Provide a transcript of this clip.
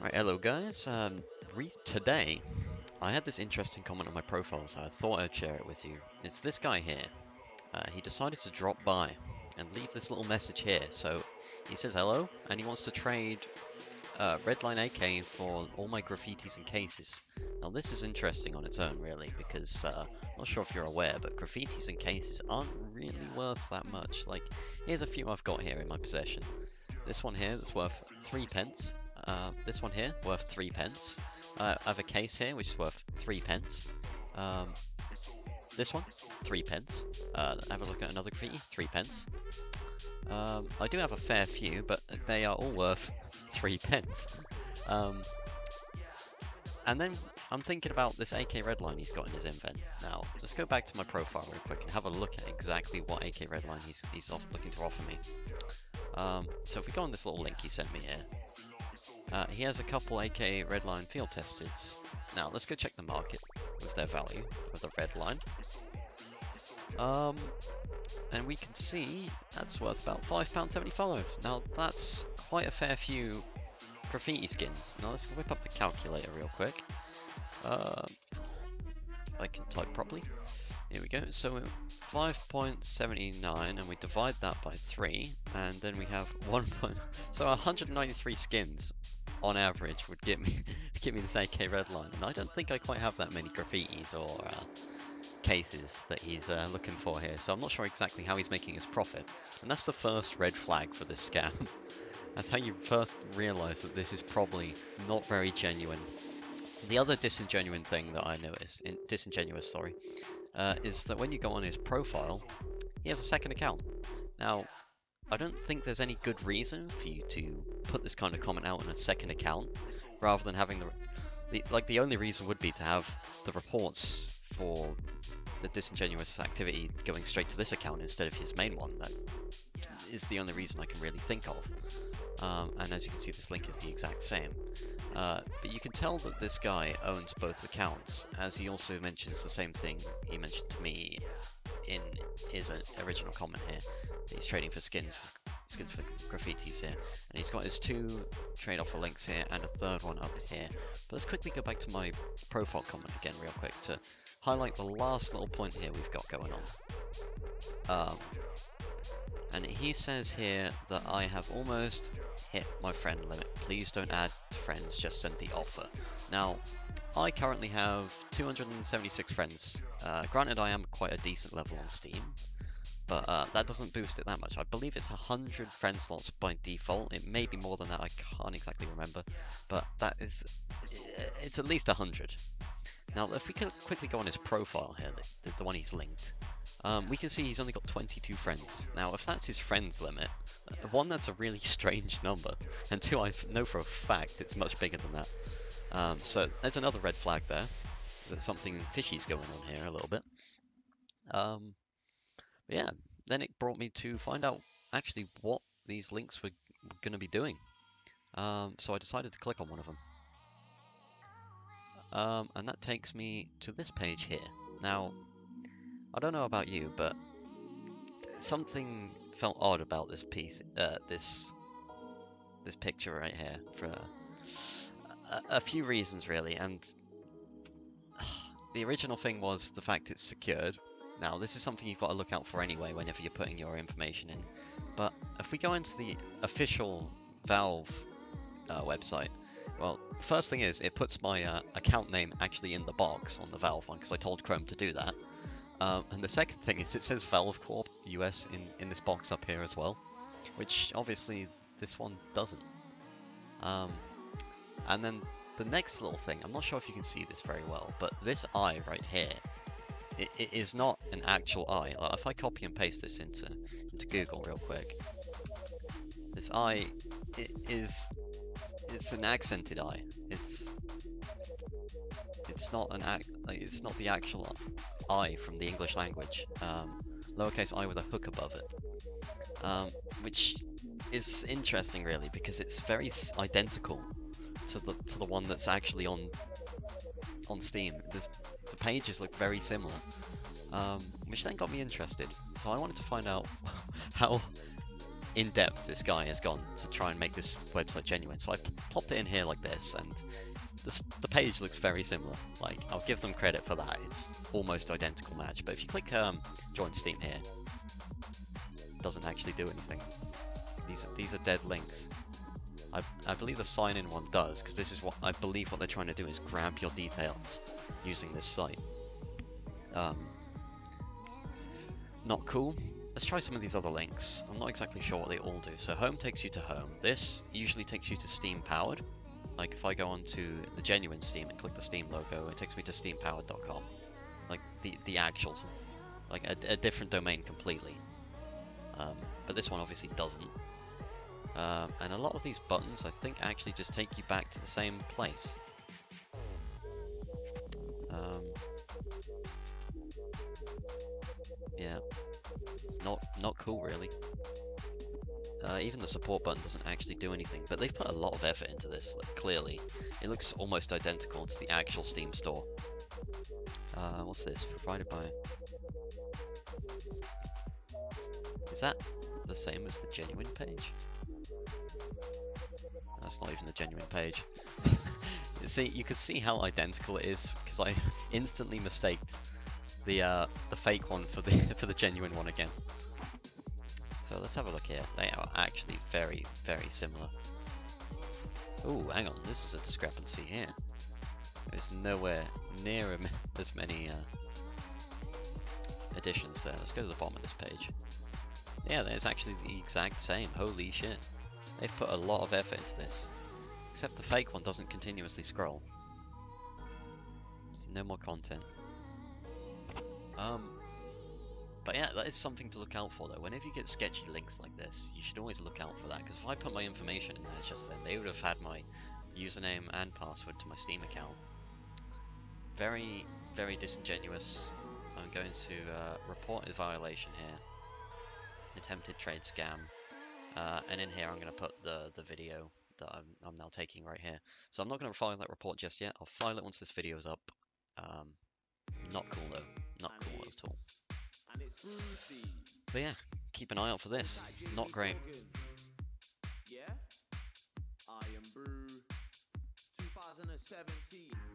Right, hello guys. Today I had this interesting comment on my profile, so I thought I'd share it with you. It's this guy here. He decided to drop by and leave this little message here. So he says hello, and he wants to trade Redline AK for all my graffitis and cases. Now this is interesting on its own, really, because I'm not sure if you're aware, but graffitis and cases aren't really worth that much. Like, here's a few I've got here in my possession. This one here that's worth 3 pence. This one here, worth 3 pence. I have a case here, which is worth 3 pence. This one, 3 pence. Have a look at another graffiti, 3 pence. I do have a fair few, but they are all worth 3 pence. And then I'm thinking about this AK Redline he's got in his invent. Now, let's go back to my profile real quick and have a look at exactly what AK Redline he's looking to offer me. So if we go on this little link he sent me here, he has a couple AK Redline field testers. Now let's go check the market with their value of the Redline. And we can see that's worth about £5.75. Now that's quite a fair few graffiti skins. Now let's whip up the calculator real quick. I can type properly. Here we go. So 5.79, and we divide that by 3, and then we have 193 skins on average would give me this AK Redline, and I don't think I quite have that many graffitis or cases that he's looking for here, so I'm not sure exactly how he's making his profit. And that's the first red flag for this scam. That's how you first realize that this is probably not very genuine. The other disingenuous thing that I noticed, is that when you go on his profile, he has a second account. Now, I don't think there's any good reason for you to put this kind of comment out on a second account, rather than having the only reason would be to have the reports for the disingenuous activity going straight to this account instead of his main one. That is the only reason I can really think of. And as you can see, this link is the exact same. But you can tell that this guy owns both accounts, as he also mentions the same thing he mentioned to me in his original comment here. He's trading for skins for graffitis here, and he's got his 2 trade offer links here and a third one up here. But let's quickly go back to my profile comment again real quick to highlight the last little point here we've got going on. And he says here that I have almost hit my friend limit. Please don't add friends, just send the offer. Now, I currently have 276 friends. Granted, I am quite a decent level on Steam, but that doesn't boost it that much. I believe it's 100 friend slots by default. It may be more than that, I can't exactly remember, but it's at least 100. Now, if we could quickly go on his profile here, the one he's linked, we can see he's only got 22 friends. Now, if that's his friends limit, 1, that's a really strange number, and 2, I know for a fact it's much bigger than that. So there's another red flag there, that something fishy's going on here a little bit. But yeah, then it brought me to find out actually what these links were going to be doing. So I decided to click on one of them. And that takes me to this page here. Now, I don't know about you, but something felt odd about this piece, this picture right here, for a few reasons really. And the original thing was the fact it's secured. Now, this is something you've got to look out for anyway whenever you're putting your information in. But if we go into the official Valve website, well, first thing is, it puts my account name actually in the box on the Valve one, because I told Chrome to do that. And the second thing is, it says Valve Corp US in this box up here as well, which obviously this one doesn't. And then the next little thing, I'm not sure if you can see this very well, but this eye right here, it is not an actual eye. Like, if I copy and paste this into Google real quick, this eye, it's an accented eye. It's not it's not the actual I from the English language. Lowercase I with a hook above it, which is interesting really, because it's very identical to the one that's actually on Steam. The pages look very similar, which then got me interested. So I wanted to find out how in-depth this guy has gone to try and make this website genuine. So I plopped it in here like this, and the page looks very similar. Like, I'll give them credit for that. It's almost identical match. But if you click join Steam here, it doesn't actually do anything. These are dead links. I believe the sign-in one does, because this is what I believe what they're trying to do is grab your details using this site. Not cool. Let's try some of these other links. I'm not exactly sure what they all do. So home takes you to home. This usually takes you to Steam Powered. Like if I go onto the genuine Steam and click the Steam logo, it takes me to steampowered.com. Like the actual, like a different domain completely. But this one obviously doesn't. And a lot of these buttons, I think, actually just take you back to the same place. Yeah, not cool, really. Even the support button doesn't actually do anything, but they've put a lot of effort into this. Like, clearly, it looks almost identical to the actual Steam store. What's this? Provided by... Is that the same as the genuine page? That's not even the genuine page. See, you could see how identical it is because I instantly mistaked the fake one for the genuine one again. So let's have a look here. They are actually very, very similar. Oh, hang on, this is a discrepancy here. There's nowhere near as many additions there. Let's go to the bottom of this page. Yeah, there's actually the exact same. Holy shit. They've put a lot of effort into this. Except the fake one doesn't continuously scroll. So no more content. But yeah, that is something to look out for though. Whenever you get sketchy links like this, you should always look out for that. Because if I put my information in there just then, they would have had my username and password to my Steam account. Very, very disingenuous. I'm going to report a violation here. Attempted trade scam. And in here I'm going to put the video that I'm now taking right here. So I'm not going to file that report just yet. I'll file it once this video is up. Not cool though. Not cool at all. But yeah, keep an eye out for this. Not great. Yeah, I am Brew 2017.